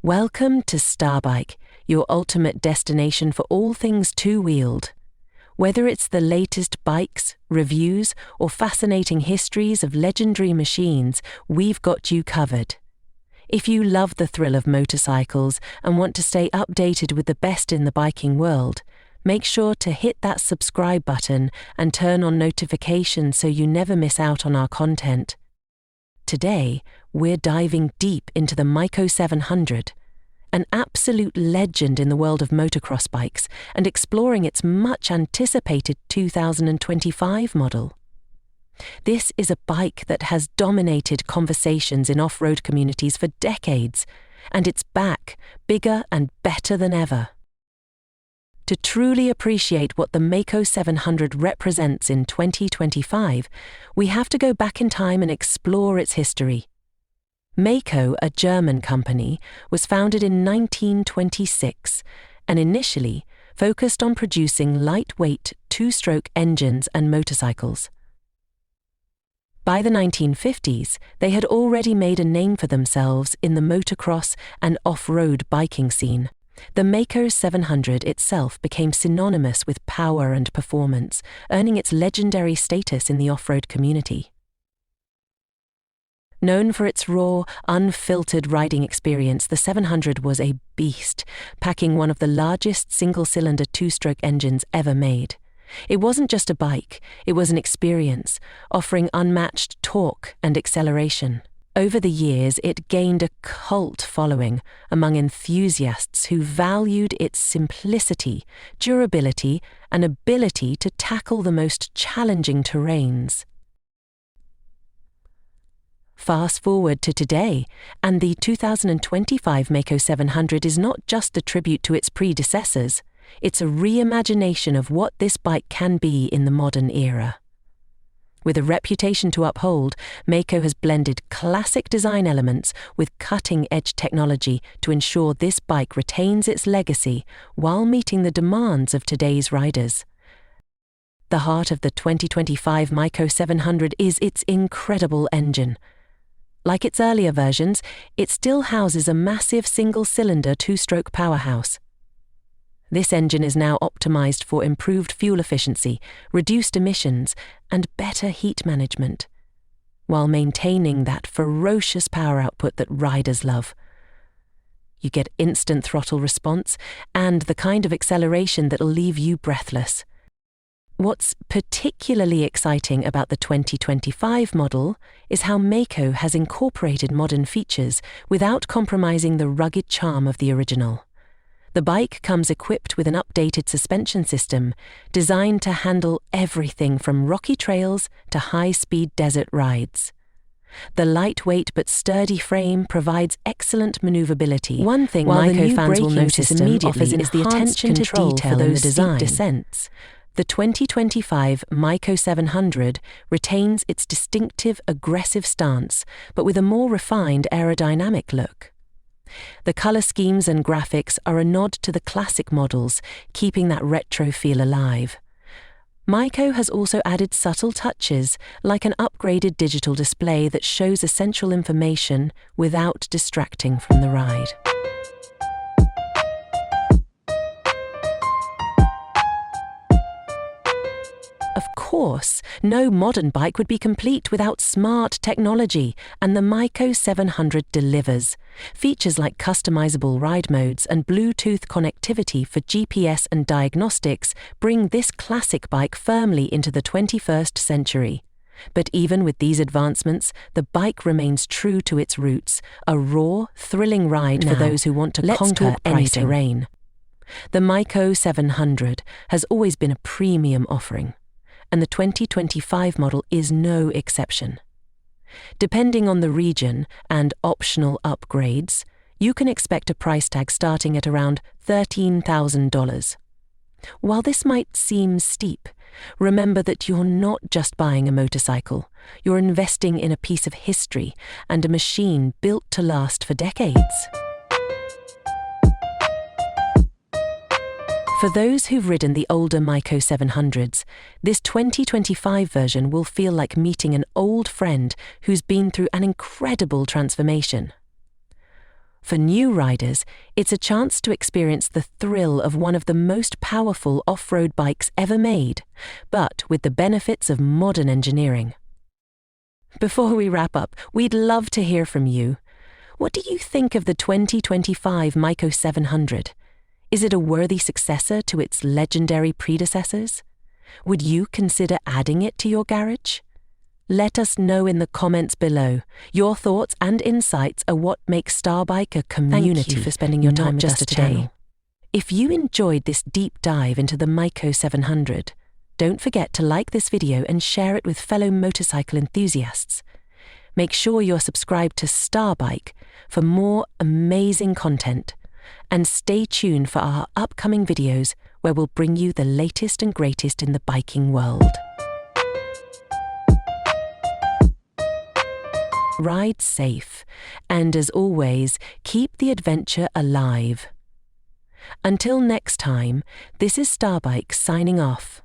Welcome to Starbike, your ultimate destination for all things two-wheeled. Whether it's the latest bikes, reviews, or fascinating histories of legendary machines, we've got you covered. If you love the thrill of motorcycles and want to stay updated with the best in the biking world, make sure to hit that subscribe button and turn on notifications so you never miss out on our content. Today, we're diving deep into the Meiko 700, an absolute legend in the world of motocross bikes, and exploring its much-anticipated 2025 model. This is a bike that has dominated conversations in off-road communities for decades, and it's back, bigger and better than ever. To truly appreciate what the Meiko 700 represents in 2025, we have to go back in time and explore its history. Meiko, a German company, was founded in 1926 and initially focused on producing lightweight two-stroke engines and motorcycles. By the 1950s, they had already made a name for themselves in the motocross and off-road biking scene. The Meiko 700 itself became synonymous with power and performance, earning its legendary status in the off-road community. Known for its raw, unfiltered riding experience, the 700 was a beast, packing one of the largest single-cylinder two-stroke engines ever made. It wasn't just a bike, it was an experience, offering unmatched torque and acceleration. Over the years, it gained a cult following among enthusiasts who valued its simplicity, durability, and ability to tackle the most challenging terrains. Fast forward to today, and the 2025 Meiko 700 is not just a tribute to its predecessors, it's a reimagination of what this bike can be in the modern era. With a reputation to uphold, Meiko has blended classic design elements with cutting-edge technology to ensure this bike retains its legacy while meeting the demands of today's riders. The heart of the 2025 Meiko 700 is its incredible engine. Like its earlier versions, it still houses a massive single-cylinder two-stroke powerhouse. This engine is now optimized for improved fuel efficiency, reduced emissions, and better heat management, while maintaining that ferocious power output that riders love. You get instant throttle response and the kind of acceleration that'll leave you breathless. What's particularly exciting about the 2025 model is how Meiko has incorporated modern features without compromising the rugged charm of the original. The bike comes equipped with an updated suspension system designed to handle everything from rocky trails to high-speed desert rides. The lightweight but sturdy frame provides excellent maneuverability. One thing Meiko fans will notice immediately is the attention to detail in the design. Descents. The 2025 Meiko 700 retains its distinctive aggressive stance, but with a more refined aerodynamic look. The color schemes and graphics are a nod to the classic models, keeping that retro feel alive. Meiko has also added subtle touches, like an upgraded digital display that shows essential information without distracting from the ride. Of course, no modern bike would be complete without smart technology, and the Meiko 700 delivers. Features like customizable ride modes and Bluetooth connectivity for GPS and diagnostics bring this classic bike firmly into the 21st century. But even with these advancements, the bike remains true to its roots, a raw, thrilling ride for those who want to conquer any terrain. The Meiko 700 has always been a premium offering, and the 2025 model is no exception. Depending on the region and optional upgrades, you can expect a price tag starting at around $13,000. While this might seem steep, remember that you're not just buying a motorcycle, you're investing in a piece of history and a machine built to last for decades. For those who've ridden the older Meiko 700s, this 2025 version will feel like meeting an old friend who's been through an incredible transformation. For new riders, it's a chance to experience the thrill of one of the most powerful off-road bikes ever made, but with the benefits of modern engineering. Before we wrap up, we'd love to hear from you. What do you think of the 2025 Myco 700? Is it a worthy successor to its legendary predecessors? Would you consider adding it to your garage? Let us know in the comments below. Your thoughts and insights are what makes Starbike a community. Thank you for spending your time with us today. If you enjoyed this deep dive into the Myco 700, don't forget to like this video and share it with fellow motorcycle enthusiasts. Make sure you're subscribed to Starbike for more amazing content, and stay tuned for our upcoming videos where we'll bring you the latest and greatest in the biking world. Ride safe, and as always, keep the adventure alive. Until next time, this is Starbike signing off.